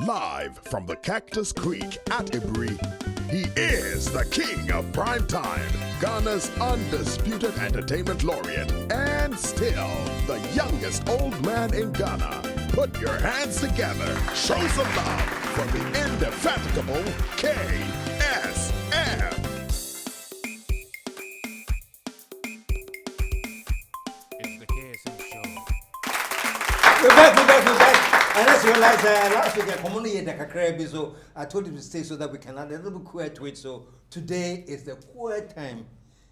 Live from the Cactus Creek at Ibri, he is the king of prime time, Ghana's undisputed entertainment laureate, and still the youngest old man in Ghana. Put your hands together, show some love for the indefatigable KSM. It's the KSM Show. We're back. And let's realize last week I communicated the Kakrebi, so I told him to stay so that we can add a little bit quiet to it. So today is the quiet time.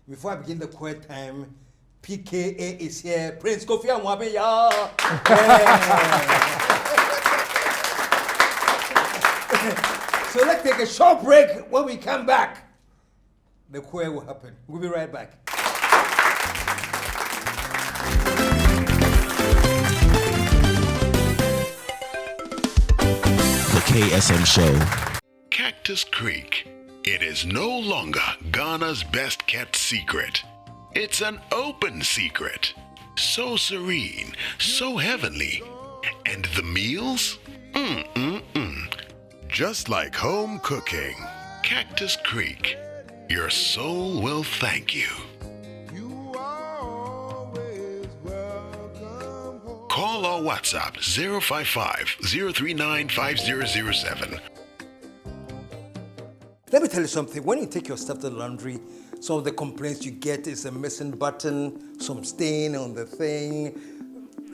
Before I begin the quiet time, PKA is here. Prince Kofi Amoabeng, yeah. So let's take a short break. When we come back, the quiet will happen. We'll be right back. KSM Show. Cactus Creek. It is no longer Ghana's best kept secret. It's an open secret. So serene, so heavenly. And the meals? Just like home cooking. Cactus Creek. Your soul will thank you. Call or WhatsApp 055-039-5007. Let me tell you something. When you take your stuff to the laundry, some of the complaints you get is a missing button, some stain on the thing,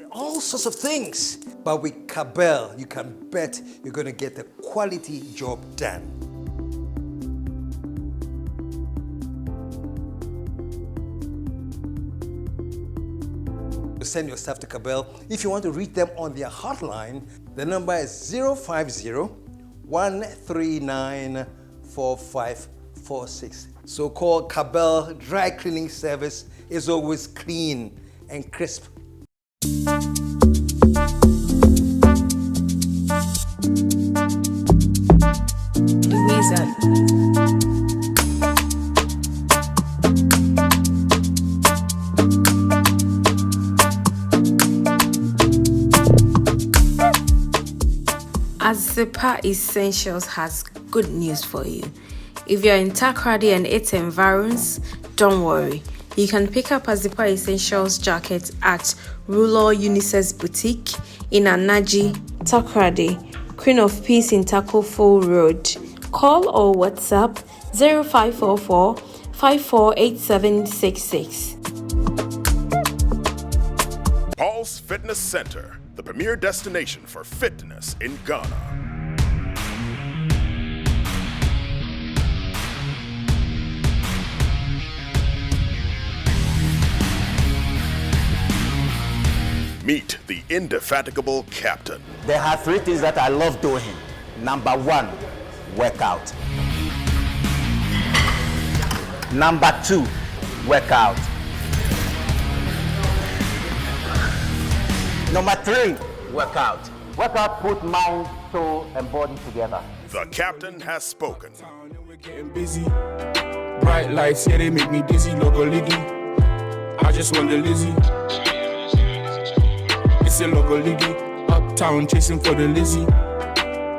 all sorts of things. But with Cabell, you can bet you're going to get a quality job done. Send your stuff to Cabell. If you want to reach them on their hotline, the number is 050-139-4546. So call Cabell. Dry cleaning service is always clean and crisp. Louisa. Azipa Essentials has good news for you. If you're in Takoradi and its environs, don't worry. You can pick up Azipa Essentials jackets at Ruler Unisex Boutique in Anaji, Takoradi, Queen of Peace in Takofo Road. Call or WhatsApp 0544 548766. Pulse Fitness Center, the premier destination for fitness in Ghana. Meet the indefatigable captain. There are three things that I love doing. Number one, workout. Number two, workout. Number three, workout. Workout put mind, soul, and body together. The captain has spoken. We're getting busy. Bright lights, yeah, they make me dizzy. Logo Liggy. I just want the Lizzie. It's a Logo Liggy. Uptown, chasing for the Lizzie.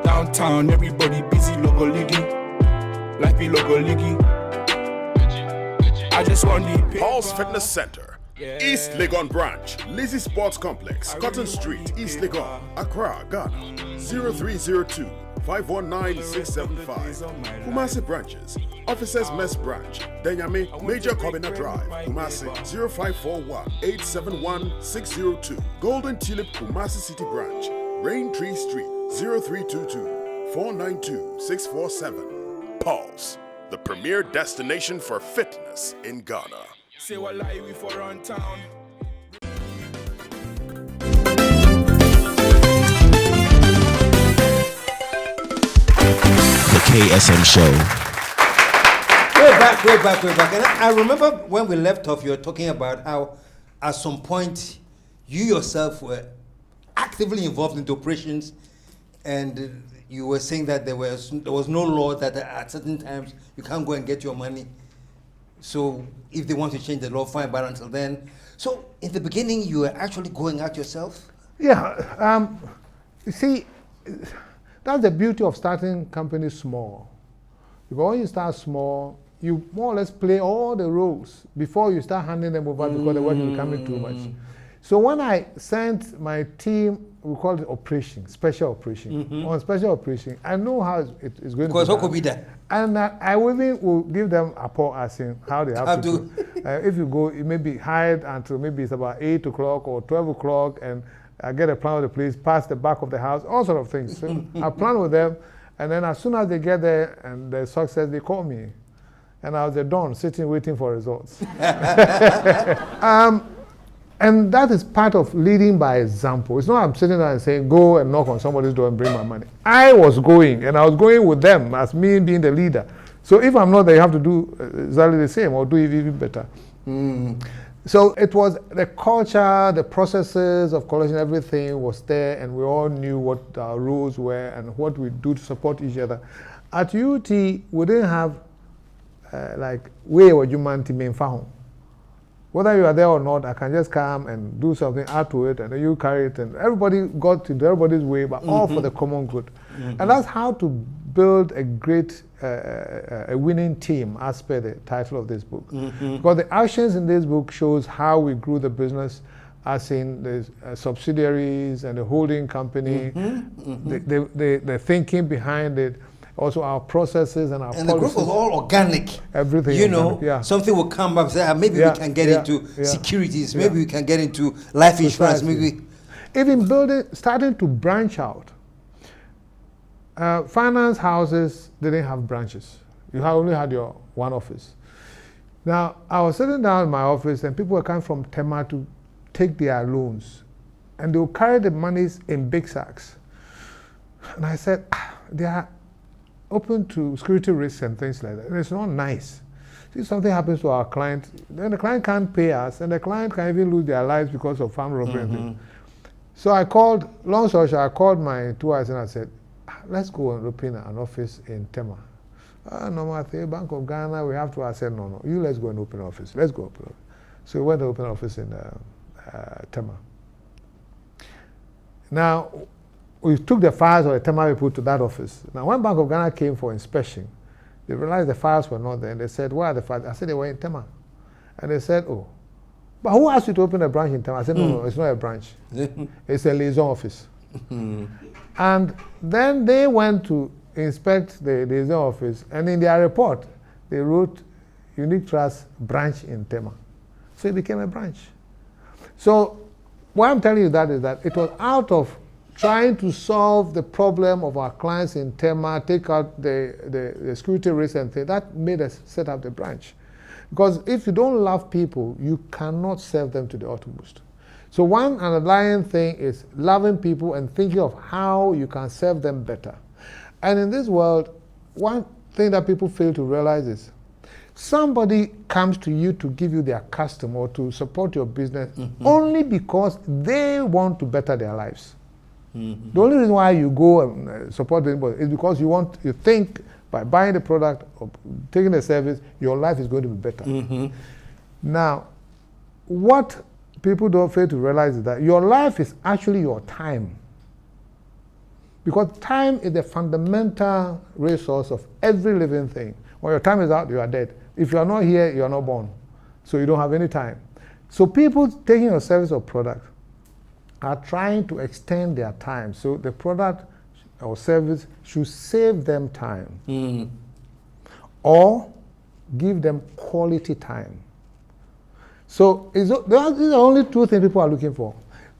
Downtown, everybody busy. Logo Liggy. Life be Logo Liggy. I just want the Paul's Fitness Center. Yeah. East Legon Branch, Lizzie Sports Complex, Cotton Street, East Legon, Accra, Ghana, 0302 519 675. Kumasi branches, Officers Mess Branch, Denyame, Major Kobina Drive, Kumasi, 0541 871 602. Golden Tulip, Kumasi City Branch, Rain Tree Street, 0322 492 647. Pulse, the premier destination for fitness in Ghana. Say what lie we for on town. The KSM Show. Way back. And I remember when we left off, you were talking about how at some point you yourself were actively involved in the operations, and you were saying that there was no law that at certain times you can't go and get your money. So if they want to change the law, fine, but until then. So in the beginning, you were actually going out yourself? Yeah. You see, that's the beauty of starting companies small. Because when you start small, you more or less play all the roles before you start handing them over because the work is becoming too much. So when I sent my team, we call it operation, special operation. On special operation, I know how it's going to be. Because what could be that? And I even will give them a report as in how they have to do. If you go, it may be hired until maybe it's about 8 o'clock or 12 o'clock, and I get a plan of the place, pass the back of the house, all sort of things. So I plan with them, and then as soon as they get there and the success, they call me. And I was at dawn, sitting, waiting for results. And that is part of leading by example. It's not I'm sitting there and saying, go and knock on somebody's door and bring my money. I was going, and I was going with them as me being the leader. So if I'm not there, you have to do exactly the same or do it even better. So it was the culture, the processes of collection, everything was there, and we all knew what our rules were and what we do to support each other. At UT, we didn't have like, way or humanity main found. Whether you are there or not, I can just come and do something, add to it, and then you carry it, and everybody got into everybody's way, but all for the common good. And that's how to build a great, a winning team, as per the title of this book. Because the actions in this book shows how we grew the business, as in the subsidiaries and the holding company, the thinking behind it, also our processes and our policies. And the growth was all organic. Everything. You know, organic, yeah. something will come up, say, maybe we can get into securities, maybe we can get into life insurance, maybe. Even starting to branch out. Finance houses didn't have branches. You only had your one office. Now, I was sitting down in my office and people were coming from Tema to take their loans. And they would carry the monies in big sacks. And I said, they are open to security risks and things like that. And it's not nice. If something happens to our client, then the client can't pay us, and the client can even lose their lives because of farm robbery and things. So I called, long story short, I called my two eyes and I said, let's go and open an office in Tema. No, I think Bank of Ghana, we have to. I said, no, you let's go and open an office. Let's go open an office. So we went to open an office in Tema. Now, we took the files of the Tema people to that office. Now, when Bank of Ghana came for inspection, they realized the files were not there. And they said, where are the files? I said, they were in Tema. And they said, oh, but who asked you to open a branch in Tema? I said, no, it's not a branch. It's a liaison office. And then they went to inspect the liaison office. And in their report, they wrote, Unique Trust branch in Tema. So it became a branch. So why I'm telling you that is that it was out of trying to solve the problem of our clients in Tema, take out the security risks and things, that made us set up the branch. Because if you don't love people, you cannot serve them to the utmost. So one underlying thing is loving people and thinking of how you can serve them better. And in this world, one thing that people fail to realize is somebody comes to you to give you their custom or to support your business only because they want to better their lives. The only reason why you go and support anybody is because you think by buying the product or taking the service, your life is going to be better. Now, what people don't fail to realize is that your life is actually your time. Because time is the fundamental resource of every living thing. When your time is out, you are dead. If you are not here, you are not born. So you don't have any time. So people taking your service or product are trying to extend their time. So the product or service should save them time or give them quality time. So these are the only two things people are looking for.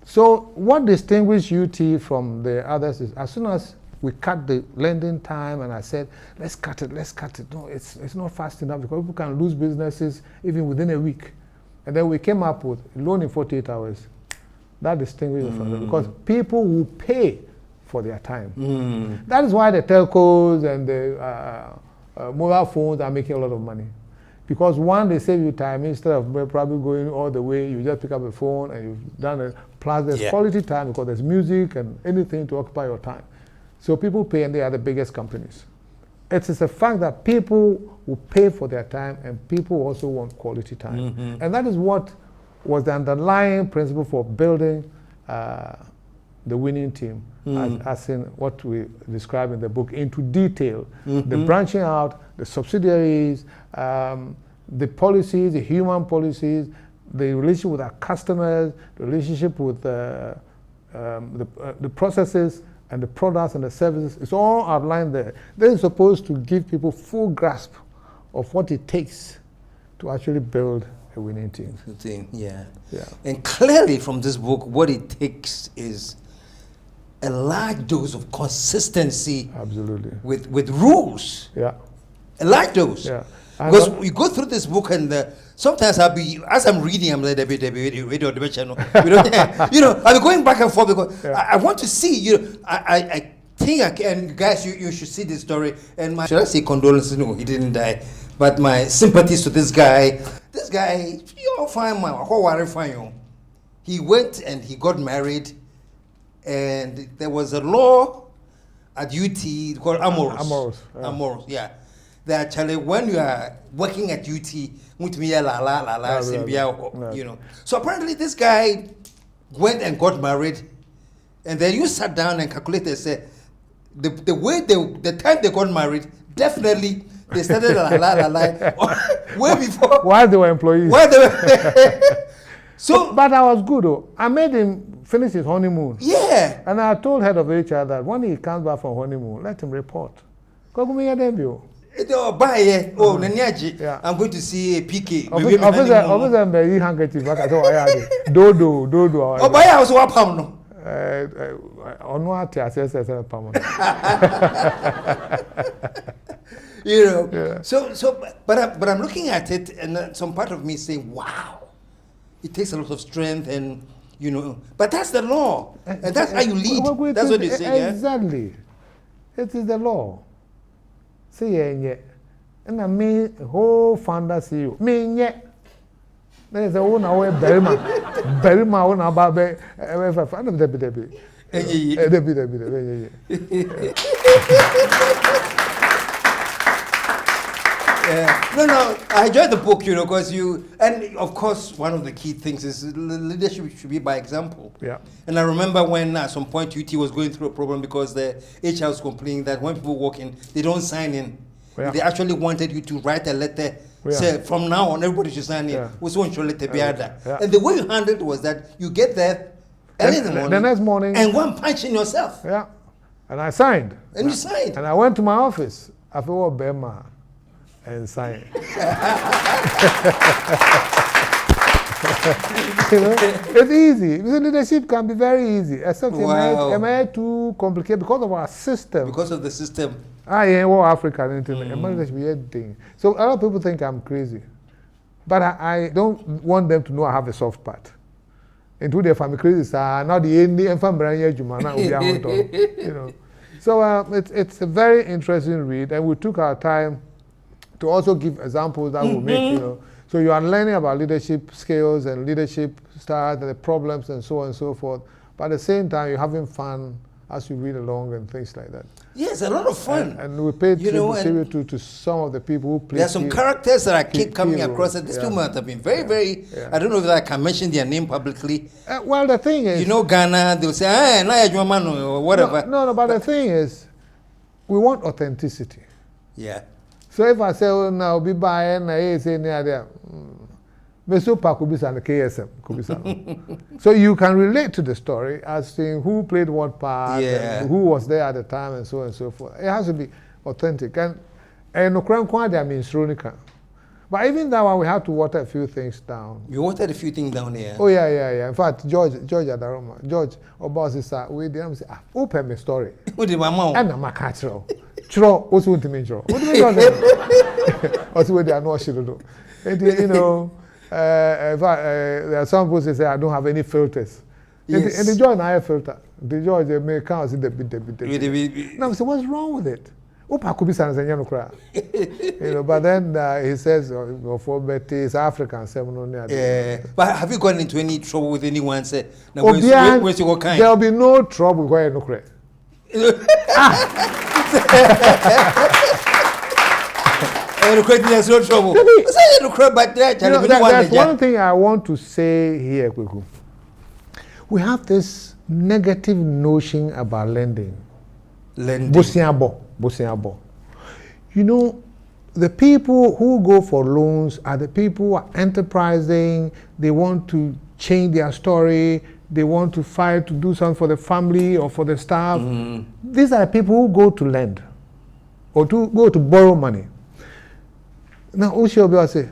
So what distinguishes UT from the others is as soon as we cut the lending time and I said, let's cut it. No, it's not fast enough because people can lose businesses even within a week. And then we came up with loan in 48 hours. That distinguishes us from them because people will pay for their time. That is why the telcos and the mobile phones are making a lot of money. Because one, they save you time instead of probably going all the way, you just pick up a phone and you've done it. Plus there's quality time because there's music and anything to occupy your time. So people pay and they are the biggest companies. It is a fact that people will pay for their time and people also want quality time. And that is what was the underlying principle for building the winning team, as in what we describe in the book, into detail. The branching out, the subsidiaries, the policies, the human policies, the relationship with our customers, the relationship with the processes and the products and the services. It's all outlined there. This is supposed to give people full grasp of what it takes to actually build a winning team. Yeah. Yeah. And clearly from this book, what it takes is a large dose of consistency. Absolutely. With rules. Yeah. A large dose. Yeah. Because you go through this book and sometimes I'll be, as I'm reading, I'm like, I'll be going back and forth because I want to see, I think I can, guys, you should see this story. And should I say condolences? No, he didn't die. But my sympathies to this guy. This guy, you're fine, man. He went and he got married, and there was a law at UT called Amoros. Yeah. That actually, when you are working at UT, So apparently, this guy went and got married, and then you sat down and calculated and said, the way the time they got married, definitely they started way before. While they were employees. So, but I was good though. I made him finish his honeymoon. Yeah. And I told head of HR that when he comes back from honeymoon, let him report. I'm going to see a PK. Officer, handkerchief. Dodo. Oh, buy house what pound? Yeah. But I'm looking at it, and some part of me saying, wow, it takes a lot of strength, and but that's the law, and that's how you lead. That's what they say. Exactly, it is the law. See, and I mean, whole founder see you. Me, there is a one away Berima, one about Debbie. No, I enjoyed the book, because and of course, one of the key things is leadership should be by example. Yeah. And I remember when at some point UT was going through a problem because the HR was complaining that when people walk in, they don't sign in. Yeah. They actually wanted you to write a letter, say from now on everybody should sign in. Yeah. And the way you handled it was that you get there early in the morning. The next morning. And one punch in yourself. Yeah. And I signed. And you signed. And I went to my office. I felt Bema and signed. It's easy. Leadership can be very easy, except it may too complicated because of our system. Because of the system. African thing. So a lot of people think I'm crazy, but I don't want them to know I have a soft part. Into their family crazy, not the only family, So it's a very interesting read, and we took our time to also give examples that will make So you are learning about leadership skills and leadership styles and the problems and so on and so forth. But at the same time, you're having fun as you read along and things like that. Yes, a lot of fun. And we paid tribute to some of the people who played. There are some characters that I keep coming across, and these two months have been very, very. I don't know if I can mention their name publicly. Well, the thing is, Ghana, they'll say, Manu, or whatever. No, but the thing is, we want authenticity. Yeah. So if I say, oh, now be buying, I say near there. Mesopa could be the KSM could be So you can relate to the story as seeing who played what part, and who was there at the time, and so on and so forth. It has to be authentic. And no crime quantity means Ronica. But even that one, we had to water a few things down. You watered a few things down here? Oh, yeah. In fact, George Adaroma, George Obasi, we didn't say, open my story. What did my mom? And I'm a catcher. Chro, what's what to me, Chro? What do you mean? Also, what they are not sure do. There are some people who say I don't have any filters. Yes. And the George and I have filter. The George may count in the bit. Now, so what's wrong with it? But then he says, for Betty, it's African. But have you gotten into any trouble with anyone? Say, where's your kind? There'll be no trouble going no credit. There's no trouble. That's one thing I want to say here, Kweku. we have this negative notion about lending. Lending. Bosiabo. You know, the people who go for loans are the people who are enterprising. They want to change their story. They want to fight to do something for the family or for the staff. These are the people who go to lend or to go to borrow money. Now, Ushi will say,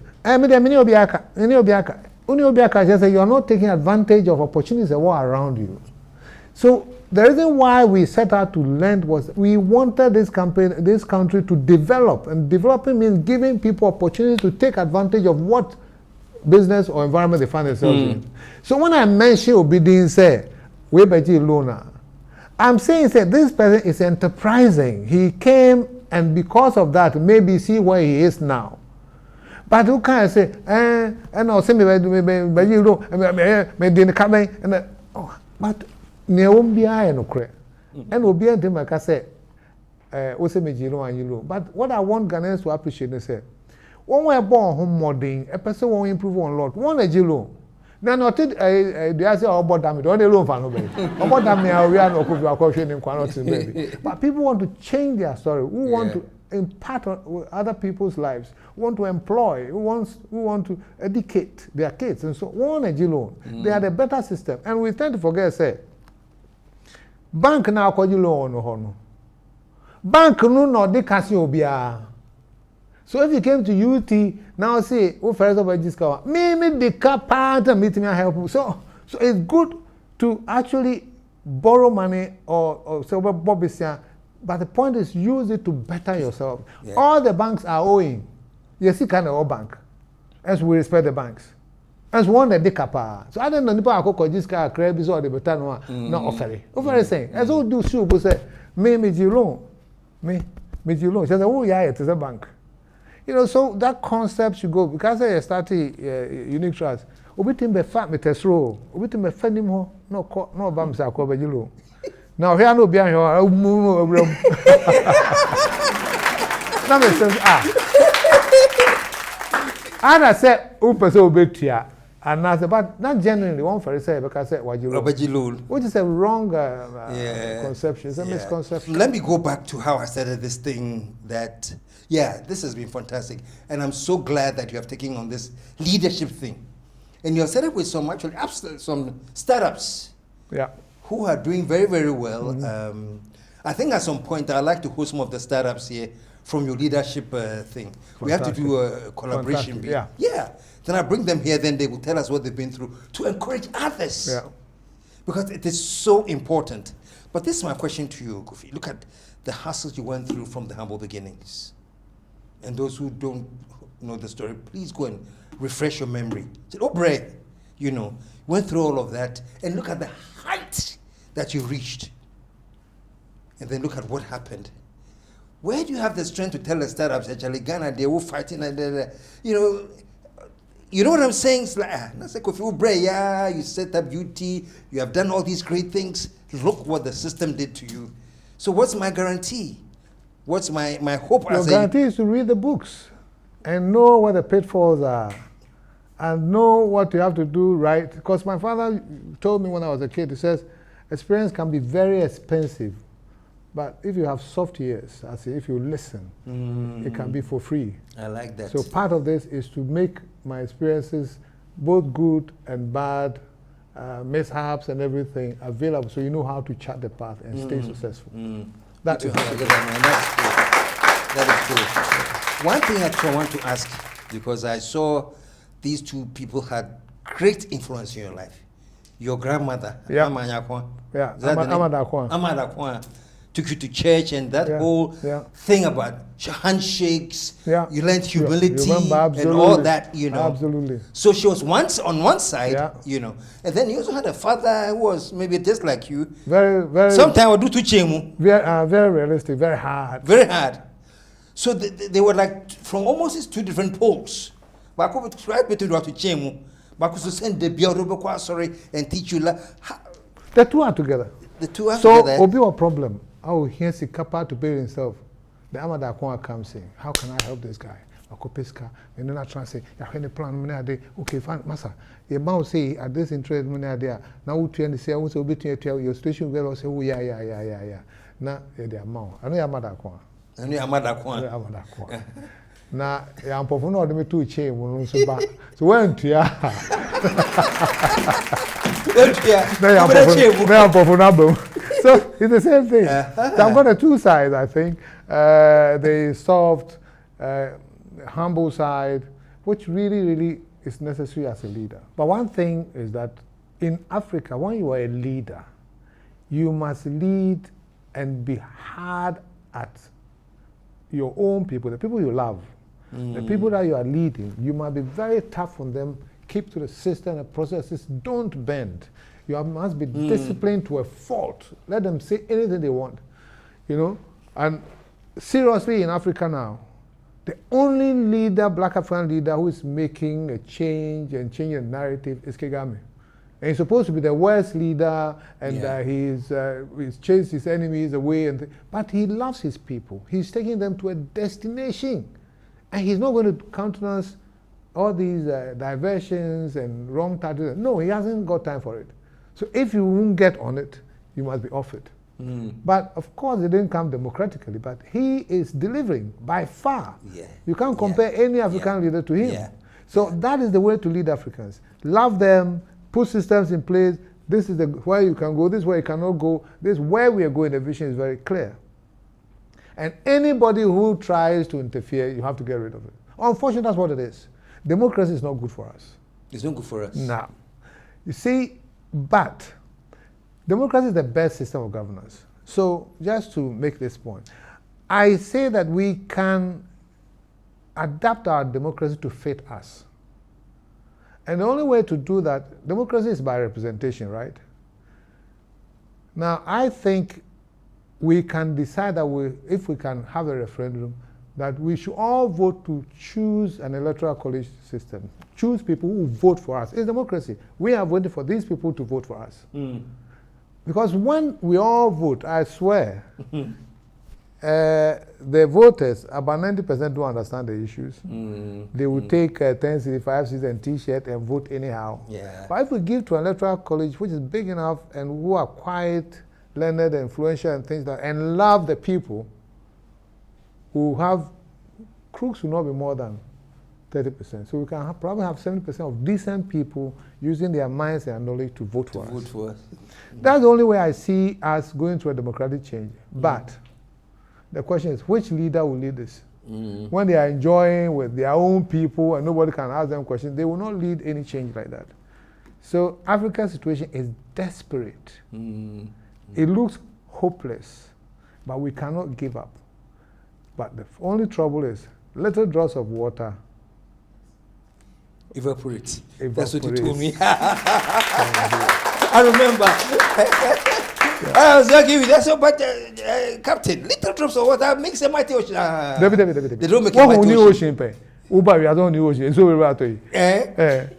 you are not taking advantage of opportunities that were around you. So the reason why we set out to lend was we wanted this country to develop, and developing means giving people opportunities to take advantage of what business or environment they find themselves in. So when I mention obedience, we beji loaner, I'm saying that this person is enterprising. He came, and because of that, maybe see where he is now. But who can I say, and I'll say me but ne won't be I no cre. And will be a them like I say, Ose me jilo and you. But what I want Ghanaians to appreciate is say, when we are born home modding, a person won't improve on lot. One a jilo. Now not it they say about damn it, only loan for nobody. About damn me we are no could question in quality baby. But people want to change their story, who want to impart on other people's lives, who want to employ, who want to educate their kids, and so one a loan. They are the better system. And we tend to forget say bank now call you loan no. Bank no de casio bia. So if you came to UT now say, oh first of all discover me the car part and meet me help. So it's good to actually borrow money or so but the point is use it to better yourself. Yeah. All the banks are owing. You see kind of all bank. As we respect the banks. As one that they capa. So I don't know if I could this car credit or the better no offering. Offering saying as all do shoe we say me loan. Me you loan. She said, oh yeah, it is a bank. You know, so that concept should go because I started unit trust. Obitim be fat me tesro. Obitim be fenim ho no bam sa ko be loan. Now here no behind here. That makes sense. And I said, "Upa so betia," and I said, "But not genuinely one for say because I said wajilo." Which is a wrong conception. It's a misconception. Let me go back to how I started this thing. That this has been fantastic, and I'm so glad that you have taken on this leadership thing, and you have set up with some startups. Yeah. Who are doing very, very well. I think at some point I'd like to host some of the startups here from your leadership thing. Fantastic. We have to do a collaboration. Yeah. Then I bring them here, then they will tell us what they've been through to encourage others. Yeah. Because it is so important. But this is my question to you, Kofi. Look at the hassles you went through from the humble beginnings. And those who don't know the story, please go and refresh your memory. Say, oh, Bray, you know, went through all of that, and look at the height that you reached. And then look at what happened. Where do you have the strength to tell the startups actually Ghana they were fighting and you know what I'm saying? It's like you set up UT, you have done all these great things. Look what the system did to you. So what's my guarantee? What's my hope? Your guarantee is to read the books and know what the pitfalls are. And know what you have to do right. Because my father told me when I was a kid, he says, experience can be very expensive. But if you have soft ears, I say, if you listen, it can be for free. I like that. So part of this is to make my experiences, both good and bad, mishaps and everything, available so you know how to chart the path and stay successful. That is cool. One thing I want to ask, because I saw these two people had great influence in your life. Your grandmother, Amada Kwan, took you to church, and that whole thing about handshakes, you learned humility and all that, you know. Absolutely. So she was once on one side, you know, and then you also had a father who was maybe just like you. Very. Sometimes I would do to chemu. Very realistic, very hard. Very hard. So they were like from almost these two different poles. But I could try to do to chemu. But I could send the Biorobo sorry and teach you. The two are together. The two are together. So, will be a problem. I will hear si kappa to pay himself. The Amada Kwan comes in. How can I help this guy? Akopeska, and then I try to say, I have a plan, okay, fine, Massa. Your mouth say, at this interest, now we train the say, I want to be to your station, will say, oh, yeah. Now, they're mouth. I know your mother. I know your mother. Now, I'm performing me two chain, so when to ya. So it's the same thing. So I've got the two sides, I think. The soft, humble side, which really is necessary as a leader. But one thing is that in Africa, when you are a leader, you must lead and be hard at your own people, the people you love. The people that you are leading, you must be very tough on them, keep to the system and processes, don't bend. You must be disciplined to a fault. Let them say anything they want, And seriously, in Africa now, the only leader, Black African leader, who is making a change and changing the narrative is Kagame. And he's supposed to be the worst leader, and he's chased his enemies away, but he loves his people. He's taking them to a destination. And he's not going to countenance all these diversions and wrong titles. No, he hasn't got time for it. So if you won't get on it, you must be off it. But of course, it didn't come democratically, but he is delivering by far. You can't compare any African leader to him. So that is the way to lead Africans. Love them, put systems in place. This is where you can go, this is where you cannot go. This is where we are going. The vision is very clear. And anybody who tries to interfere, you have to get rid of it. Unfortunately, that's what it is. Democracy is not good for us. It's not good for us. No. You see, but democracy is the best system of governance. So just to make this point, I say that we can adapt our democracy to fit us. And the only way to do that, democracy is by representation, right? Now, I think we can decide that if we can have a referendum, that we should all vote to choose an electoral college system. Choose people who vote for us. It's democracy. We are voting for these people to vote for us. Because when we all vote, I swear, the voters, about 90% don't understand the issues. They will take 10 cedis, 5 cedis and T-shirt and vote anyhow. But if we give to an electoral college, which is big enough and who are quiet, learned, influential, and things like that, and love the people, who have crooks will not be more than 30%. So we can probably have 70% of decent people using their minds and knowledge to vote for us. That's the only way I see us going through a democratic change. But the question is, which leader will lead this? When they are enjoying with their own people and nobody can ask them questions, they will not lead any change like that. So Africa's situation is desperate. It looks hopeless, but we cannot give up. But the only trouble is little drops of water evaporate. That's what you told me. I remember. I was going to give you that, but Captain, little drops of water makes a mighty ocean. They don't make a mighty ocean. Uber, we are not new ocean. So we're about to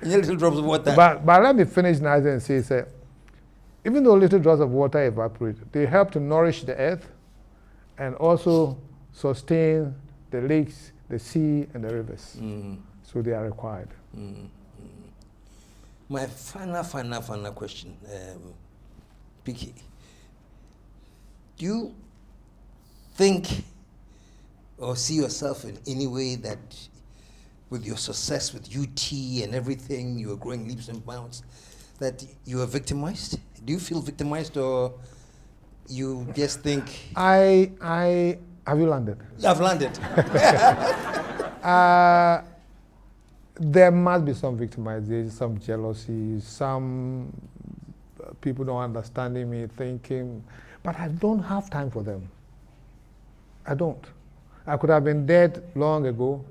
little drops of water. But let me finish now and say, even though little drops of water evaporate, they help to nourish the earth and also sustain the lakes, the sea, and the rivers. So they are required. My final question, Picky. Do you think or see yourself in any way that with your success with UT and everything, you are growing leaps and bounds, that you are victimized? Do you feel victimized, or you just think... Have you landed? I've landed. There must be some victimization, some jealousy, some people don't understanding me, thinking, but I don't have time for them. I don't. I could have been dead long ago.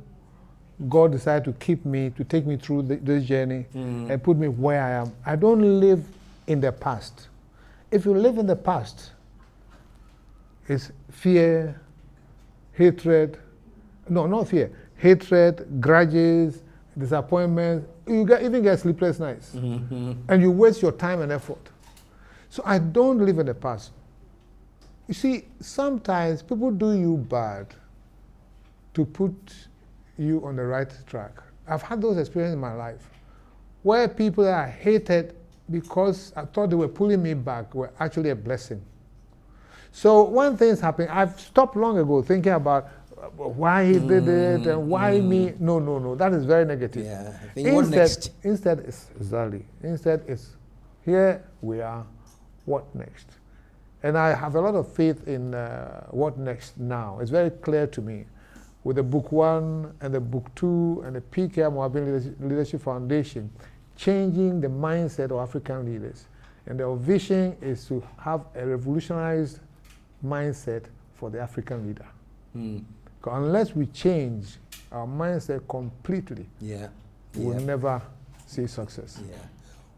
God decided to keep me, to take me through this journey and put me where I am. I don't live in the past. If you live in the past, it's fear, hatred, no, not fear, hatred, grudges, disappointments. You even get sleepless nights. And you waste your time and effort. So I don't live in the past. You see, sometimes people do you bad to put you on the right track. I've had those experiences in my life where people that I hated because I thought they were pulling me back were actually a blessing. So when things happen, I've stopped long ago thinking about why he did it and why me. No. That is very negative. Yeah. I think what next? Instead, it's exactly. Instead, it's here we are. What next? And I have a lot of faith in what next now. It's very clear to me. With the book 1 and the book 2 and the PK Amoabeng Leadership Foundation, changing the mindset of African leaders. And their vision is to have a revolutionized mindset for the African leader. Unless we change our mindset completely, we'll never see success. Yeah.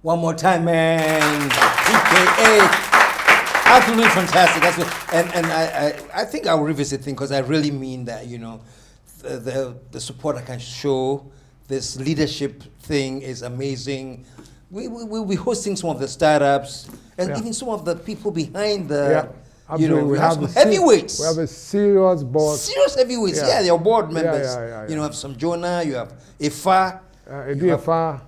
One more time, man. PKA. Absolutely fantastic. That's what, and I think I'll revisit things because I really mean that, you know, the support I can show, this leadership thing is amazing. We'll be hosting some of the startups and even some of the people behind the, you know, we have some heavyweights. We have a serious board. Serious heavyweights, your board members. You know, have some Jonah, you have Ifa. Ifa.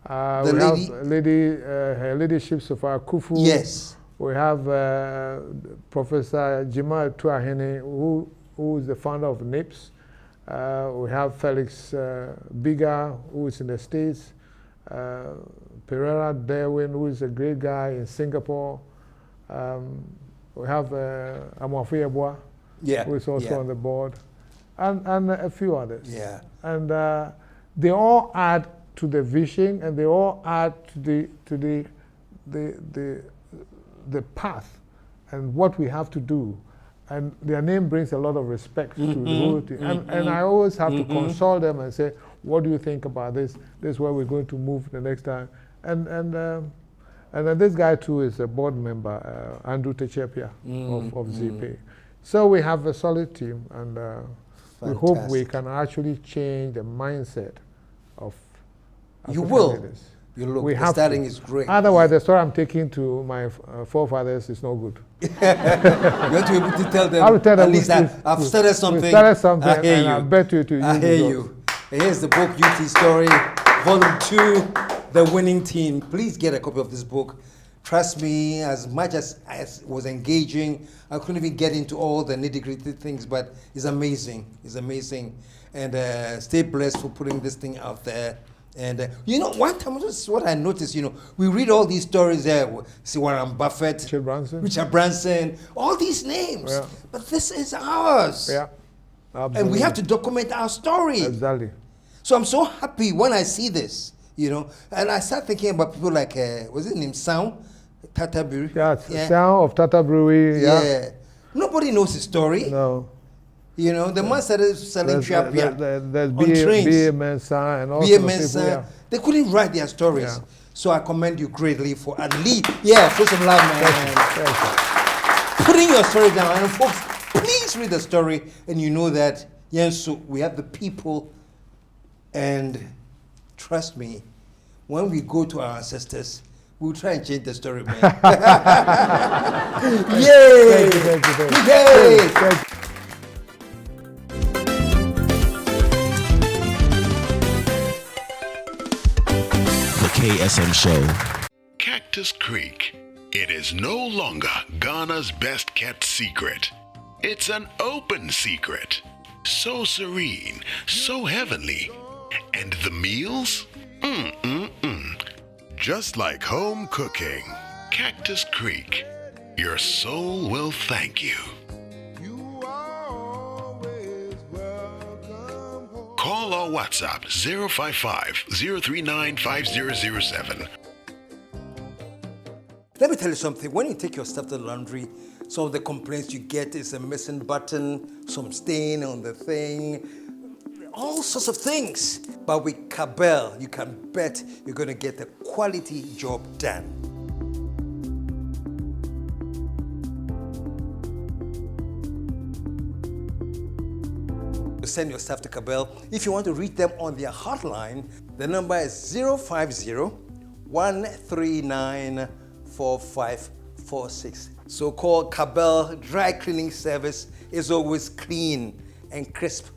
The we lady. have lady, her leadership so far, Kufu. Yes. We have Professor Jima Tuahene, who is the founder of NIPS. We have Felix Biga, who is in the States. Pereira Derwin, who is a great guy in Singapore. We have Amoafeyeboa, who is also on the board, and a few others. Yeah. And they all add to the vision, and they all add to the path and what we have to do. And their name brings a lot of respect to the whole thing. And I always have to consult them and say, what do you think about this? This is where we're going to move the next time. And then this guy too is a board member, Andrew Techepia of ZP. So we have a solid team, and we hope we can actually change the mindset of African leaders. You look, the starting is great. Otherwise, the story I'm taking to my forefathers is no good. You have to be able to tell them, I will tell them at least I've started something. We started something, I hear and you. I bet you to I hear you. Here's the book, UT Story, Volume 2, The Winning Team. Please get a copy of this book. Trust me, as much as was engaging, I couldn't even get into all the nitty-gritty things, but it's amazing. It's amazing. And stay blessed for putting this thing out there. And you know, one time, this is what I noticed, you know, we read all these stories there, see Warren Buffett, Richard Branson, all these names, but this is ours. Yeah, absolutely. And we have to document our story. Exactly. So I'm so happy when I see this, you know, and I start thinking about people like, was it named Sound? Tata Brewery? Yeah, Sound of Tata Brewery, yeah. Nobody knows his story. No. You know, the man started selling trapia there's on trains. B.A. Mensah and all Mensah. They couldn't write their stories. Yeah. So I commend you greatly for at least, show some love, man. Thank you. Putting your story down. And folks, please read the story and you know that, so we have the people, and trust me, when we go to our ancestors, we'll try and change the story, man. Yay! Thank you. Yay! Thank you. KSM Show. Cactus Creek. It is no longer Ghana's best kept secret. It's an open secret. So serene, so heavenly. And the meals? Just like home cooking. Cactus Creek. Your soul will thank you. Call or WhatsApp 055-039-5007. Let me tell you something. When you take your stuff to the laundry, some of the complaints you get is a missing button, some stain on the thing, all sorts of things. But with Cabell, you can bet you're going to get a quality job done. Send your stuff to Cabell. If you want to reach them on their hotline, the number is 050-139-4546. So call Cabell. Dry cleaning service is always clean and crisp.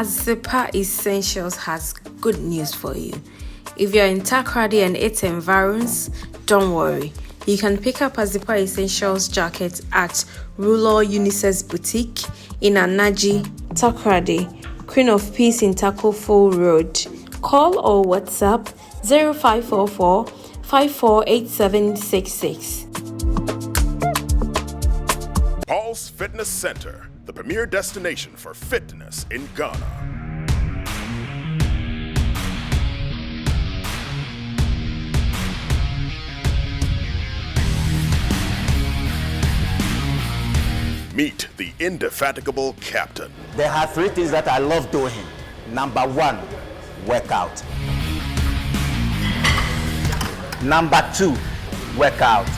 Azipa Essentials has good news for you. If you're in Takrady and its environs, don't worry. You can pick up Azipa Essentials jacket at Ruler Unisex Boutique in Anaji, Takrady, Queen of Peace in Takofo Road. Call or WhatsApp 0544 548766. Paul's Fitness Center, the premier destination for fitness in Ghana. Meet the indefatigable captain. There are 3 things that I love doing. Number 1, workout. Number 2, workout.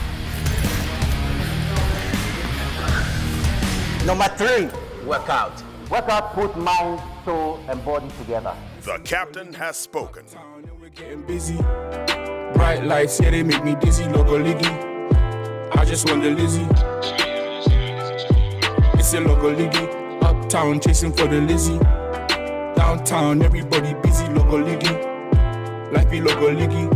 Number 3, workout. Workout put mind, soul, and body together. The captain has spoken. We're getting busy. Bright lights, yeah, they make me dizzy. Logo liggy. I just want the Lizzie. It's a logo liggy. Uptown chasing for the Lizzie. Downtown, everybody busy. Logo liggy. Life be logo liggy.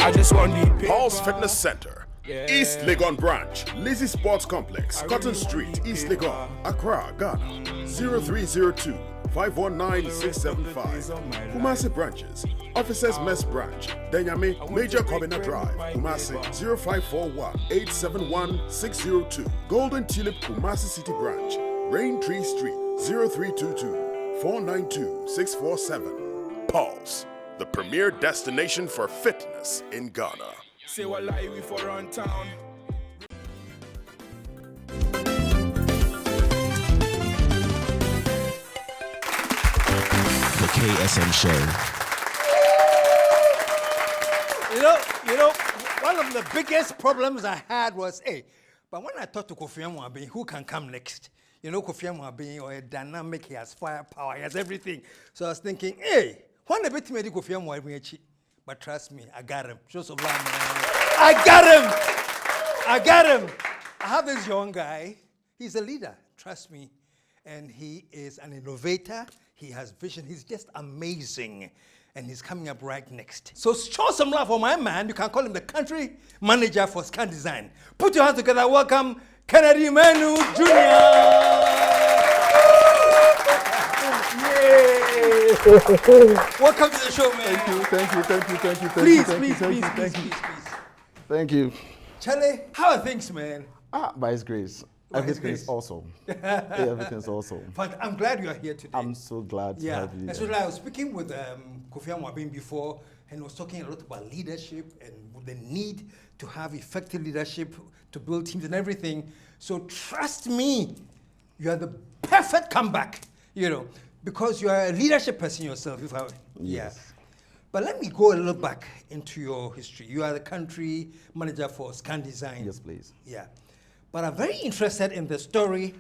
I just want the Paul's Fitness Center. East Legon Branch, Lizzie Sports Complex, Cotton Street, East Legon, Accra, Ghana. 0302 519 675. Kumasi branches. Officers Mess Branch, Denyame, Major Kobina Drive, Kumasi 0541 871 602. Golden Tulip Kumasi City Branch, Rain Tree Street 0322 492 647. Pulse, the premier destination for fitness in Ghana. say what lie we for run town. The KSM Show. You know, one of the biggest problems I had was, but when I talked to Kofi Amoabeng, who can come next? You know, Kofi Amoabeng, or a dynamic, he has firepower, he has everything. So I was thinking, when a bit me Kofi Amoabeng, but trust me, I got him. Show some love, man. I got him. I have this young guy. He's a leader, trust me. And he is an innovator. He has vision. He's just amazing. And he's coming up right next. So show some love for my man. You can call him the country manager for Scan Design. Put your hands together. Welcome, Kenney Manu Jr. Welcome to the show, man. Thank you. Please. Thank you. Charlie, how are things, man? By His grace. Everything is awesome. Everything's awesome. But I'm glad you are here today. I'm so glad to have you. So I was speaking with Kofi Amoabeng before, and he was talking a lot about leadership and the need to have effective leadership to build teams and everything. So trust me, you are the perfect comeback, because you are a leadership person yourself. Yes. But let me go a little back into your history. You are the country manager for Scan Design. Yes, please. Yeah. But I'm very interested in the story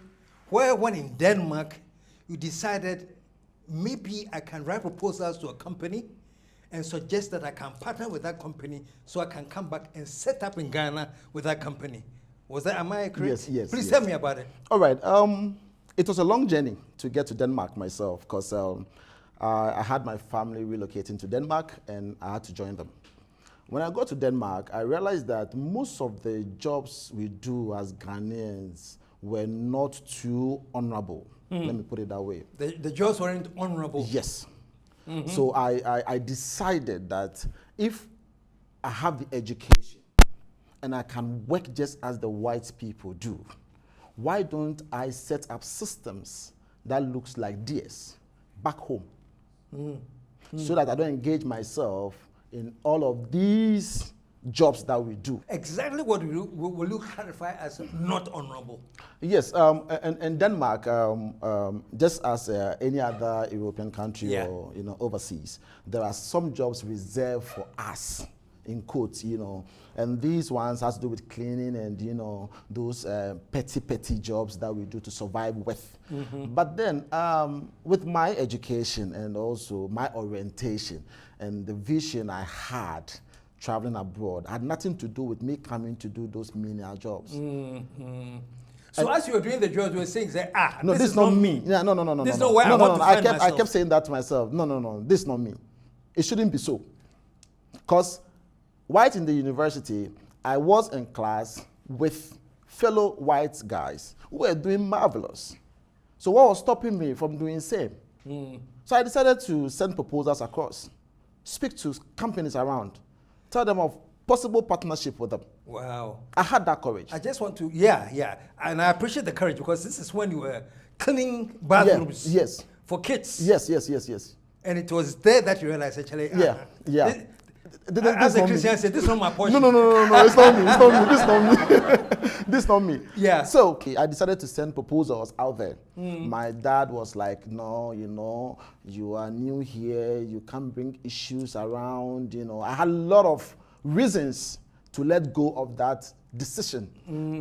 where when in Denmark, you decided maybe I can write proposals to a company and suggest that I can partner with that company so I can come back and set up in Ghana with that company. Am I correct? Yes. Please tell me about it. All right. It was a long journey to get to Denmark myself because I had my family relocating to Denmark and I had to join them. When I got to Denmark, I realized that most of the jobs we do as Ghanaians were not too honorable. Let me put it that way. The jobs weren't honorable. Yes. So I decided that if I have the education and I can work just as the white people do, why don't I set up systems that looks like this back home so that I don't engage myself in all of these jobs that we do. Exactly what will you clarify as not honorable? Yes, and Denmark, just as any other European country or overseas, there are some jobs reserved for us, in quotes, and these ones has to do with cleaning and those petty jobs that we do to survive with. But then, with my education and also my orientation and the vision I had traveling abroad had nothing to do with me coming to do those menial jobs. So as you were doing the job, you were saying, no, this is not me. Yeah, no. This is no, not where I want to find I myself. kept saying that to myself. No, this is not me. It shouldn't be so. Because white in the university, I was in class with fellow white guys who were doing marvelous. So what was stopping me from doing the same? So I decided to send proposals across, speak to companies around, tell them of possible partnership with them. Wow. I had that courage. I just want to, yeah. And I appreciate the courage because this is when you were cleaning bathrooms yes. for kids. Yes. And it was there that you realized, actually, Yeah. As a Christian, I said, this is not my portion. No, it's not me. This is not me. Yeah. So I decided to send proposals out there. My dad was like, no, you are new here, you can't bring issues around, I had a lot of reasons to let go of that decision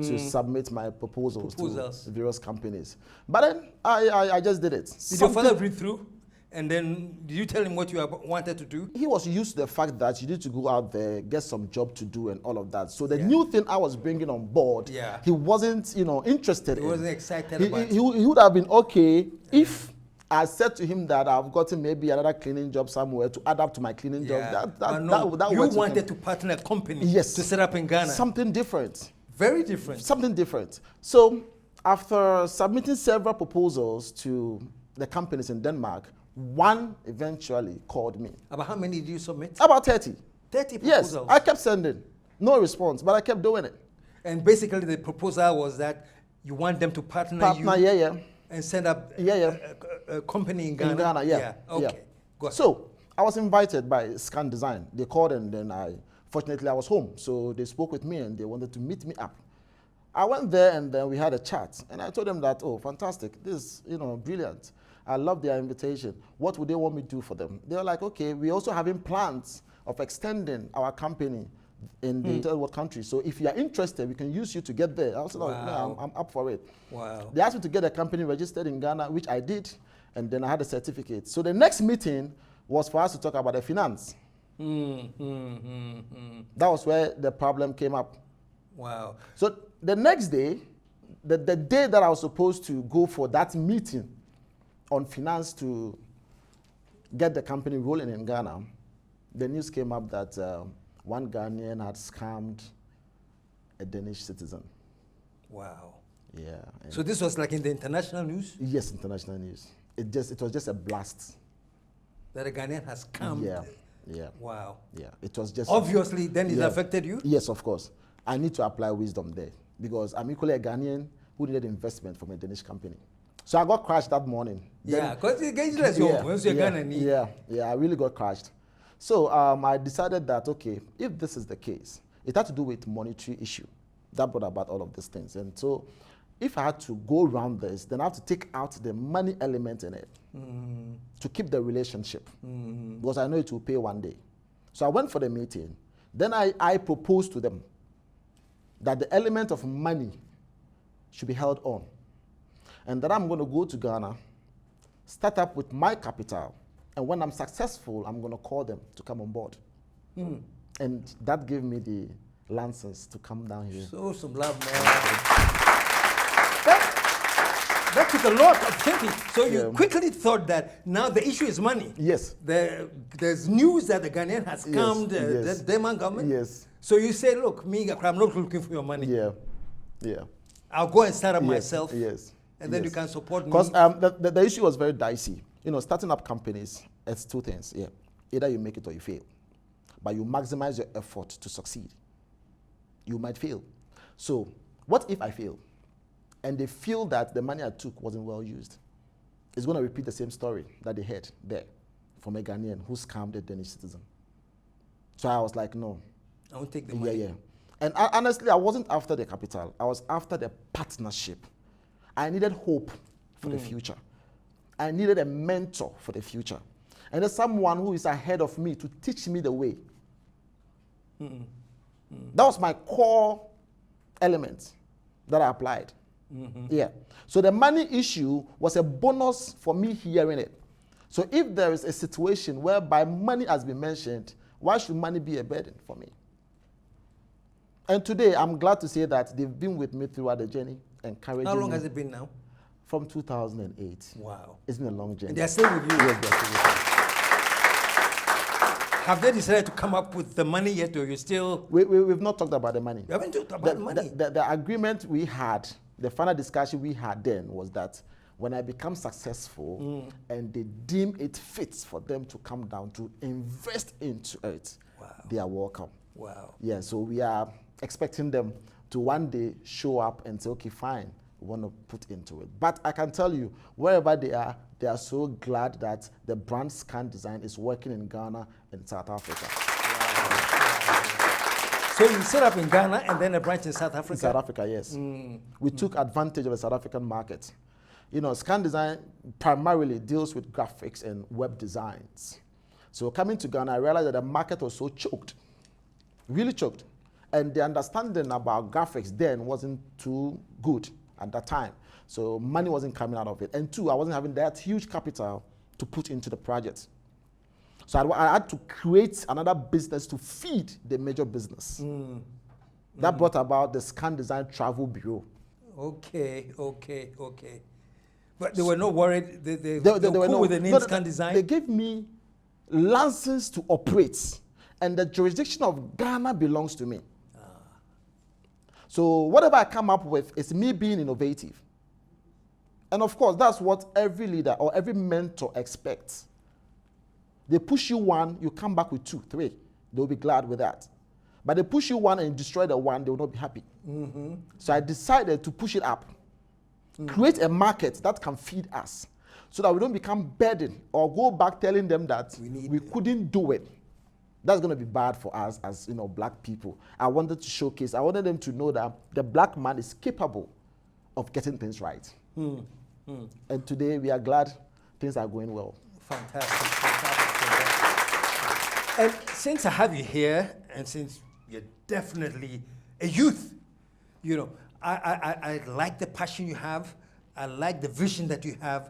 to submit my proposals to various companies. But then I just did it. Did your father read through? And then did you tell him what you wanted to do? He was used to the fact that you need to go out there, get some job to do and all of that. So the new thing I was bringing on board, he wasn't, interested in. He wasn't excited about it. He would have been okay if I said to him that I've gotten maybe another cleaning job somewhere to add up to my cleaning job. That you wanted to partner a company to set up in Ghana. Something different. Very different. Something different. So after submitting several proposals to the companies in Denmark, one eventually called me. About how many did you submit? About 30. 30 proposals? Yes, I kept sending. No response, but I kept doing it. And basically the proposal was that you want them to partner you and set up a company in Ghana? In Ghana, Okay. So I was invited by Scan Design. They called and then fortunately I was home. So they spoke with me and they wanted to meet me up. I went there and then we had a chat. And I told them that, oh, fantastic. This is, brilliant. I love their invitation. What would they want me to do for them? They were like, okay, we're also having plans of extending our company in the third world country. So if you are interested, we can use you to get there. I was like, no, I'm up for it. Wow. They asked me to get a company registered in Ghana, which I did, and then I had a certificate. So the next meeting was for us to talk about the finance. That was where the problem came up. Wow. So the next day, the day that I was supposed to go for that meeting on finance to get the company rolling in Ghana, the news came up that one Ghanaian had scammed a Danish citizen. Wow. Yeah. So this was like in the international news? Yes, international news. It was just a blast. That a Ghanaian has scammed? Yeah. Wow. Yeah. It was just... Obviously, then it affected you? Yes, of course. I need to apply wisdom there because I'm equally a Ghanaian who needed investment from a Danish company. So I got crashed that morning. Yeah, because I really got crashed. So I decided that, okay, if this is the case, it had to do with monetary issue. That brought about all of these things. And so if I had to go around this, then I have to take out the money element in it to keep the relationship because I know it will pay one day. So I went for the meeting. Then I proposed to them that the element of money should be held on. And then I'm going to go to Ghana, start up with my capital, and when I'm successful, I'm going to call them to come on board. And that gave me the license to come down here. So some love, man. That took a lot of thinking. So you quickly thought that now the issue is money. Yes. There's news that the Ghanaian has scammed the Denmark government. Yes. So you say, look, I'm not looking for your money. Yeah. I'll go and start up myself. Yes. And then you can support me. Because the issue was very dicey. Starting up companies, it's two things. Yeah. Either you make it or you fail. But you maximize your effort to succeed. You might fail. So what if I fail? And they feel that the money I took wasn't well used. It's going to repeat the same story that they heard there from a Ghanaian who scammed a Danish citizen. So I was like, no. I won't take the money. Yeah. And honestly, I wasn't after the capital. I was after the partnership. I needed hope for the future. I needed a mentor for the future. And there's someone who is ahead of me to teach me the way. That was my core element that I applied. Yeah. So the money issue was a bonus for me hearing it. So if there is a situation whereby money has been mentioned, why should money be a burden for me? And today, I'm glad to say that they've been with me throughout the journey, encouraging me. How long has it been now? From 2008. Wow. It's been a long journey. And they're still with you? Yes, they're still with me. Have they decided to come up with the money yet, or you still? We've not talked about the money. You haven't talked about the money? The agreement we had, the final discussion we had then was that when I become successful and they deem it fit for them to come down to invest into it, they are welcome. Wow. Yeah, so we are expecting them to one day show up and say, okay, fine, we want to put into it. But I can tell you, wherever they are so glad that the brand Scan Design is working in Ghana and South Africa. So you set up in Ghana and then a branch in South Africa? In South Africa, yes. We took advantage of the South African market. You know, Scan Design primarily deals with graphics and web designs. So coming to Ghana, I realized that the market was so choked, really choked. And the understanding about graphics then wasn't too good at that time. So money wasn't coming out of it. And two, I wasn't having that huge capital to put into the project. So I had to create another business to feed the major business. That brought about the Scan Design Travel Bureau. Okay. But they were not worried. They were cool with the name Scan Design? They gave me license to operate. And the jurisdiction of Ghana belongs to me. So whatever I come up with is me being innovative. And of course, that's what every leader or every mentor expects. They push you one, you come back with 2, 3. They'll be glad with that. But they push you one and you destroy the one, they will not be happy. So I decided to push it up. Create a market that can feed us so that we don't become burdened or go back telling them that we couldn't do it. That's going to be bad for us as black people. I wanted to showcase, I wanted them to know that the black man is capable of getting things right. And today we are glad things are going well. Fantastic. And since I have you here, and since you're definitely a youth, I like the passion you have. I like the vision that you have.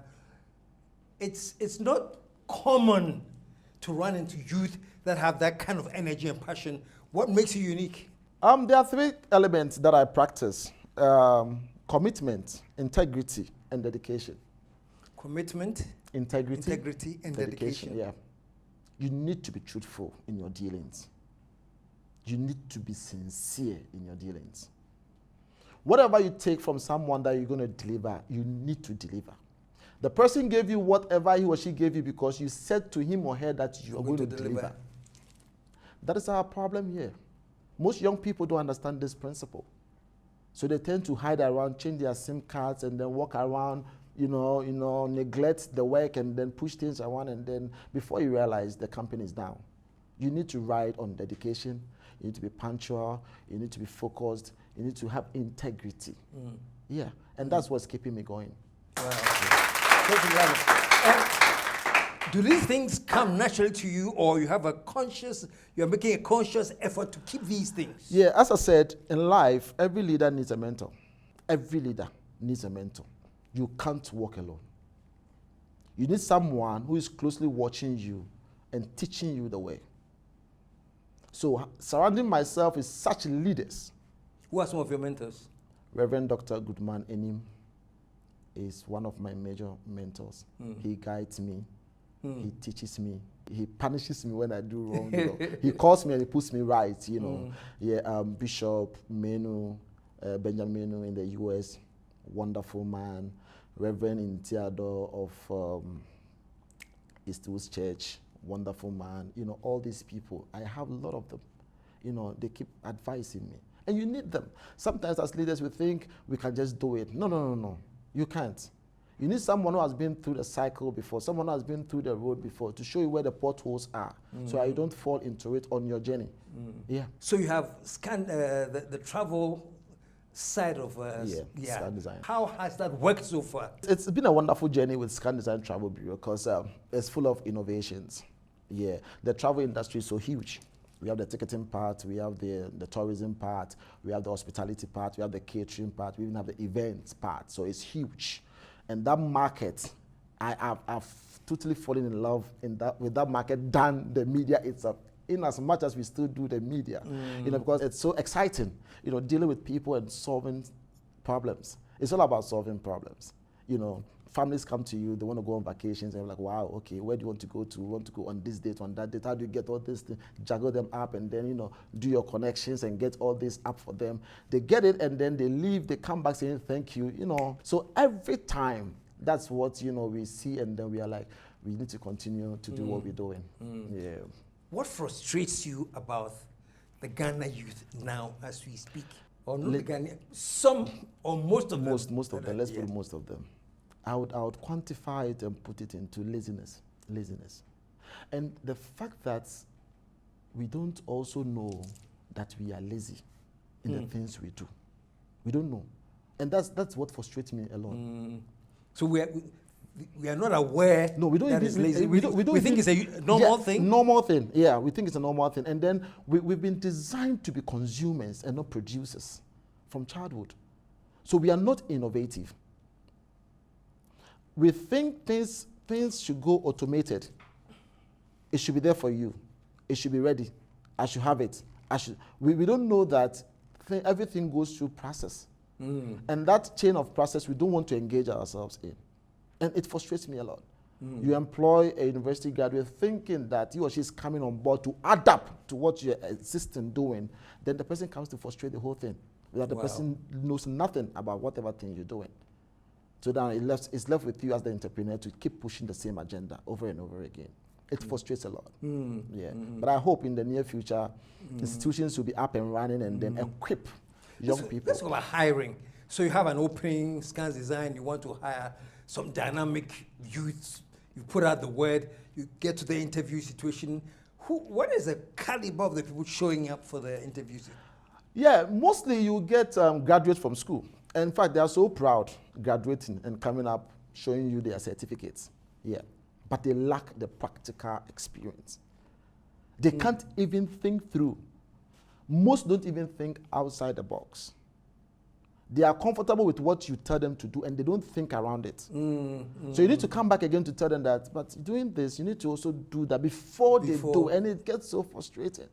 It's not common to run into youth that have that kind of energy and passion. What makes you unique? There are 3 elements that I practice. Commitment, integrity, and dedication. Commitment, integrity and dedication. Yeah. You need to be truthful in your dealings. You need to be sincere in your dealings. Whatever you take from someone that you're going to deliver, you need to deliver. The person gave you whatever he or she gave you because you said to him or her that you are going to deliver. That is our problem here. Most young people don't understand this principle. So they tend to hide around, change their SIM cards, and then walk around, neglect the work and then push things around, and then before you realize the company is down. You need to ride on dedication. You need to be punctual. You need to be focused. You need to have integrity. Yeah, and that's what's keeping me going. Wow. Do these things come naturally to you, or you're making a conscious effort to keep these things? Yeah, as I said, in life, every leader needs a mentor. Every leader needs a mentor. You can't walk alone. You need someone who is closely watching you and teaching you the way. So surrounding myself with such leaders. Who are some of your mentors? Reverend Dr. Goodman Enim is one of my major mentors. He guides me. He teaches me. He punishes me when I do wrong. He calls me and he puts me right. Bishop Manu, Benjamin Manu in the U.S., wonderful man. Reverend Theodore of Eastwood Church, wonderful man. All these people, I have a lot of them. They keep advising me. And you need them. Sometimes as leaders we think we can just do it. No. You can't. You need someone who has been through the cycle before, someone who has been through the road before to show you where the potholes are, so you don't fall into it on your journey. Yeah. So you have scanned the travel side of Scan Design. How has that worked so far? It's been a wonderful journey with Scan Design Travel Bureau because it's full of innovations. Yeah, the travel industry is so huge. We have the ticketing part, we have the tourism part, we have the hospitality part, we have the catering part, we even have the events part. So it's huge. And that market, I've totally fallen in love with that market than the media itself. in as much as we still do the media, because it's so exciting, dealing with people and solving problems. It's all about solving problems. Families come to you, they want to go on vacations, and you're like, wow, okay, where do you want to go to? You want to go on this date, on that date? How do you get all this thing, juggle them up, and then, do your connections and get all this up for them? They get it, and then they leave, they come back saying thank you, So every time, that's what, we see, and then we are like, we need to continue to do what we're doing. Yeah. What frustrates you about the Ghana youth now as we speak? Or not the Ghana, some or most of them? Most of them, let's put most of them. I would quantify it and put it into laziness. And the fact that we don't also know that we are lazy in the things we do. We don't know. And that's what frustrates me a lot. So we are not aware. No, we don't. That even, is lazy. we think it's a normal thing. Normal thing. Yeah, we think it's a normal thing. And then we've been designed to be consumers and not producers from childhood. So we are not innovative. We think things should go automated. It should be there for you. It should be ready. I should have it. We don't know that everything goes through process. And that chain of process we don't want to engage ourselves in. And it frustrates me a lot. You employ a university graduate thinking that he or she is coming on board to adapt to what you're existing doing. Then the person comes to frustrate the whole thing. That the person knows nothing about whatever thing you're doing. So then it's left with you as the entrepreneur to keep pushing the same agenda over and over again. It frustrates a lot. But I hope in the near future, institutions will be up and running and then equip young people. Let's talk about hiring. So you have an opening, Scans Design, you want to hire some dynamic youths. You put out the word, you get to the interview situation. What is the caliber of the people showing up for the interviews? Yeah, mostly you get graduates from school. In fact, they are so proud graduating and coming up, showing you their certificates. Yeah. But they lack the practical experience. They can't even think through. Most don't even think outside the box. They are comfortable with what you tell them to do and they don't think around it. So you need to come back again to tell them that, but doing this, you need to also do that before they do, and it gets so frustrating.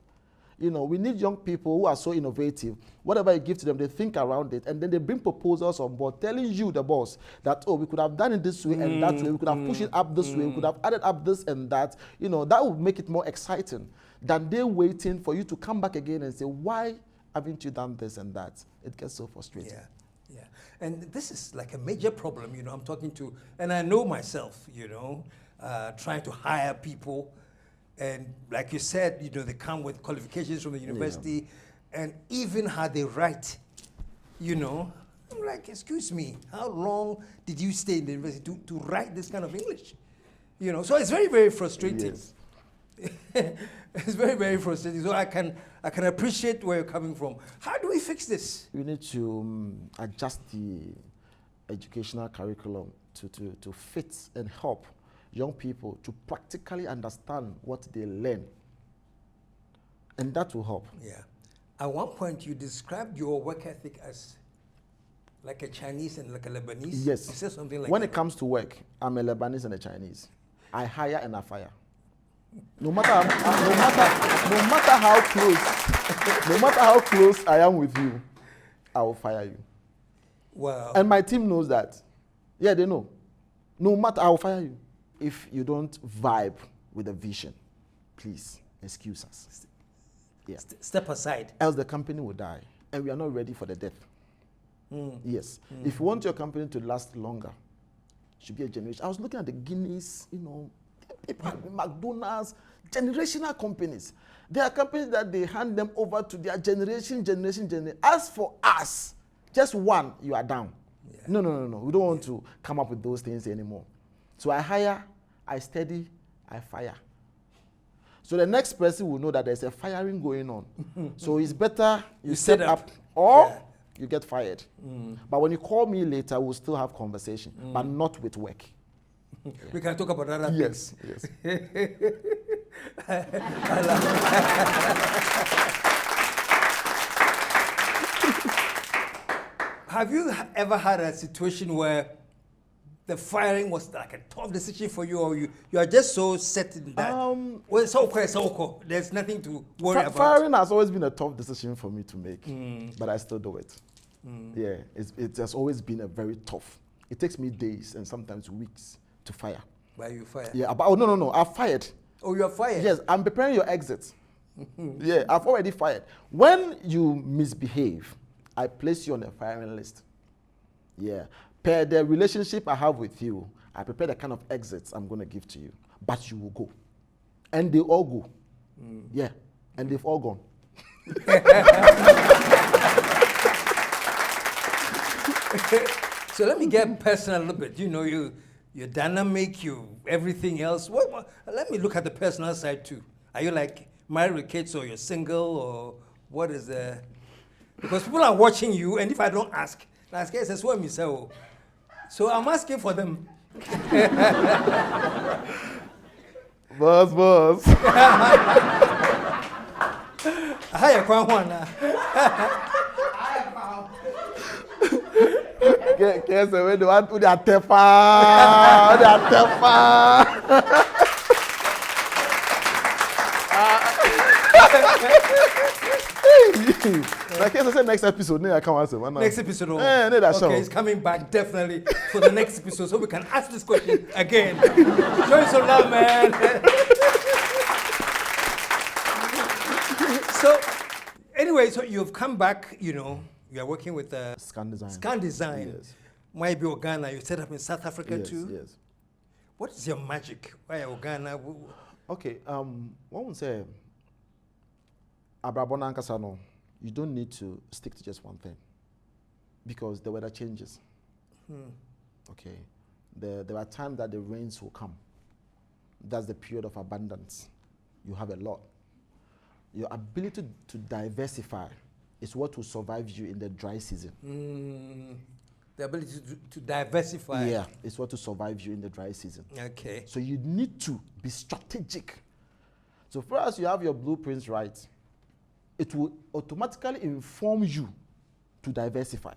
We need young people who are so innovative. Whatever you give to them, they think around it, and then they bring proposals on board, telling you, the boss, that, we could have done it this way and that way. We could have pushed it up this way. We could have added up this and that. That would make it more exciting than they waiting for you to come back again and say, why haven't you done this and that? It gets so frustrating. Yeah. And this is like a major problem, I'm talking to, and I know myself, trying to hire people. And like you said, they come with qualifications from the university, and even how they write, I'm like, excuse me, how long did you stay in the university to write this kind of English? So it's very, very frustrating. Yes. It's very, very frustrating. So I can appreciate where you're coming from. How do we fix this? We need to adjust the educational curriculum to fit and help young people to practically understand what they learn. And that will help. Yeah. At one point, you described your work ethic as like a Chinese and like a Lebanese. Yes. You said something like when that. It comes to work, I'm a Lebanese and a Chinese. I hire and I fire. No matter how close I am with you, I will fire you. Wow. And my team knows that. Yeah, they know. No matter, I will fire you. If you don't vibe with the vision, please excuse us. Yeah. Step aside. Else the company will die. And we are not ready for the death. Yes. If you want your company to last longer, it should be a generation. I was looking at the Guinness, McDonald's, generational companies. There are companies that they hand them over to their generation. As for us, just one, you are down. Yeah. No. We don't want to come up with those things anymore. So I hire, I steady, I fire. So the next person will know that there's a firing going on. So it's better you set up or you get fired. But when you call me later, we'll still have conversation, but not with work. We can talk about other things. Yes. Have you ever had a situation where the firing was like a tough decision for you, or you are just so set in that? Well, so there's nothing to worry about. Firing has always been a tough decision for me to make, but I still do it. Yeah, it has always been a very tough. It takes me days and sometimes weeks to fire. Why you fired? Yeah, but no, I've fired. Oh, you are fired? Yes, I'm preparing your exit. Yeah, I've already fired. When you misbehave, I place you on a firing list. Yeah, per the relationship I have with you, I prepare the kind of exits I'm going to give to you. But you will go. And they all go. Yeah, and they've all gone. So let me get personal a little bit. You know, you're dynamic, you everything else. What? Let me look at the personal side too. Are you like married with kids, or you're single, or what is the? Because people are watching you, and if I don't ask, last case is what me say. So I'm asking for them. Boss. Hi, Kwanwana. KSM, when they want to their tefa. Like I said, next episode, I can't answer. Next episode, okay, he's coming back definitely for the next episode, so we can ask this question again. Show you some love, man. So, anyway, so you've come back. You know, you are working with Scan Design. Scan Design. Yes. Maybe Ghana. You set up in South Africa too. Yes. What is your magic? Why Ghana? Okay. One would say, Abrabona Ankasano, you don't need to stick to just one thing, because the weather changes. Okay. There are times that the rains will come. That's the period of abundance. You have a lot. Your ability to diversify is what will survive you in the dry season. The ability to diversify. Yeah, it's what will survive you in the dry season. Okay. So you need to be strategic. So first, you have your blueprints right. It will automatically inform you to diversify.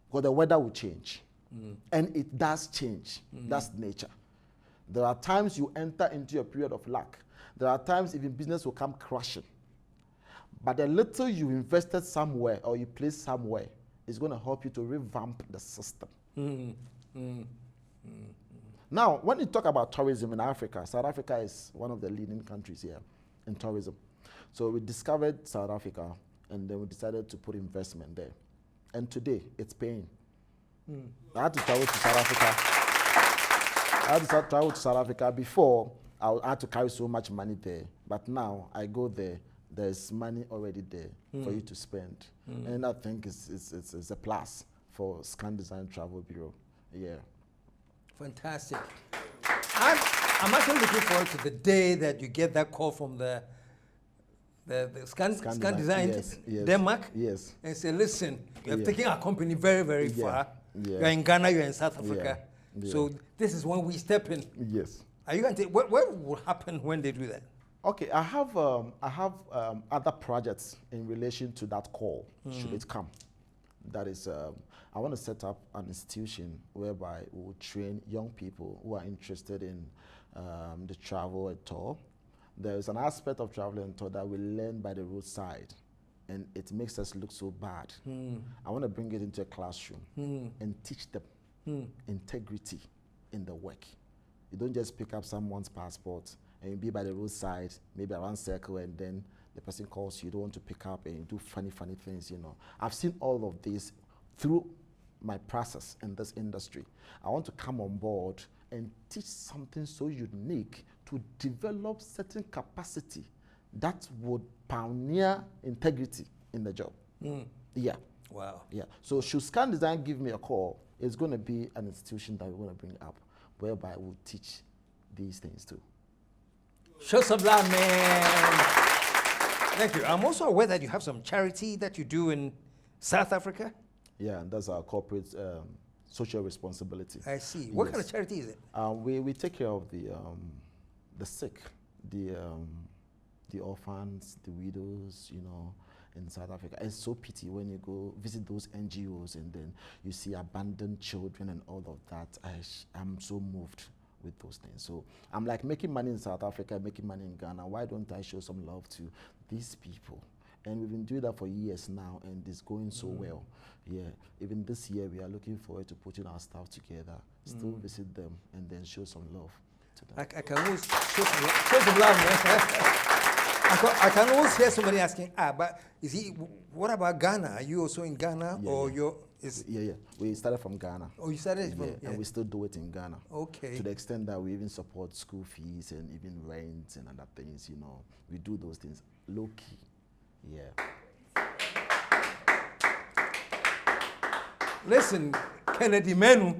Because the weather will change. And it does change. That's nature. There are times you enter into a period of luck. There are times even business will come crashing. But the little you invested somewhere or you placed somewhere is going to help you to revamp the system. Now, when you talk about tourism in Africa, South Africa is one of the leading countries here in tourism. So we discovered South Africa, and then we decided to put investment there. And today, it's paying. I had to travel to South Africa. Before, I had to carry so much money there. But now, I go there, there's money already there for you to spend. And I think it's a plus for Scan Design Travel Bureau. Yeah. Fantastic. I'm actually looking forward to the day that you get that call from the Scan Design yes. Denmark. Yes. And say, listen, you have taken our company very, very far. You're in Ghana, you're in South Africa. So this is when we step in. Yes. Are you going to? What will happen when they do that? Okay, I have other projects in relation to that call. Should it come? That is, I want to set up an institution whereby we will train young people who are interested in the travel and tour. There is an aspect of travel and tour that we learn by the roadside, and it makes us look so bad. I want to bring it into a classroom and teach them integrity in the work. You don't just pick up someone's passport and you be by the roadside, maybe around circle, and then the person calls you, don't want to pick up, and you do funny things, you know. I've seen all of this through my process in this industry. I want to come on board and teach something so unique to develop certain capacity that would pioneer integrity in the job. Yeah. Wow. Yeah. So should Scan Design give me a call, it's going to be an institution that we're going to bring up, whereby we'll teach these things too. Show some love, man. Thank you. I'm also aware that you have some charity that you do in South Africa. Yeah, and that's our corporate social responsibility. I see. What kind of charity is it? We take care of the sick, the orphans, the widows, you know, in South Africa. It's so pity when you go visit those NGOs and then you see abandoned children and all of that. I'm so moved with those things. So I'm like, making money in South Africa, making money in Ghana. Why don't I show some love to these people? And we've been doing that for years now, and it's going so well. Yeah, even this year we are looking forward to putting our staff together, still visit them, and then show some love to them. I can always show some love, man. I can always hear somebody asking, but is he? What about Ghana? Are you also in Ghana, or you're? Yeah. We started from Ghana. Oh, you started from? Yeah, and we still do it in Ghana. Okay. To the extent that we even support school fees and even rent and other things. You know, we do those things low key. Yeah. Listen, Kennedy Manu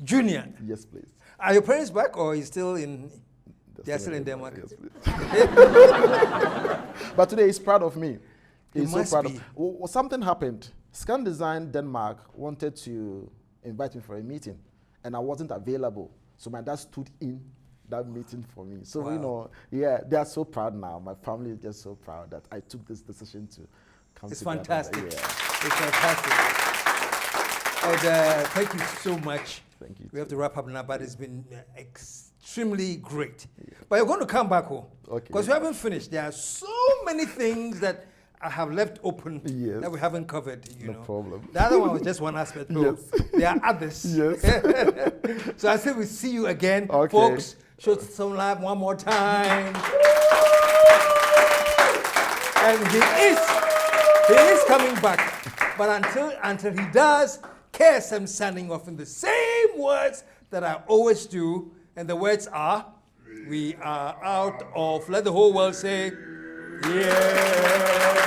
Jr. Yes, please. Are your parents back, or are you still in? They're still in Denmark. Yes, please. But today he's proud of me. He's so proud of. Well, something happened. Scan Design Denmark wanted to invite me for a meeting, and I wasn't available. So my dad stood in that meeting for me. So, you know, yeah, they are so proud now. My family is just so proud that I took this decision to come It's together. fantastic. Yeah. It's fantastic. And thank you so much. Thank you. We have to wrap up now, but it's been extremely great. Yeah. But you're going to come back home. Okay. Because we haven't finished. There are so many things that I have left open that we haven't covered. You know. Problem. The other one was just one aspect. Yes. There are others. Yes. So I say we see you again, folks. Show some love one more time. And he is coming back. But until he does, KSM signing off in the same words that I always do. And the words are, we are out of, let the whole world say, yeah.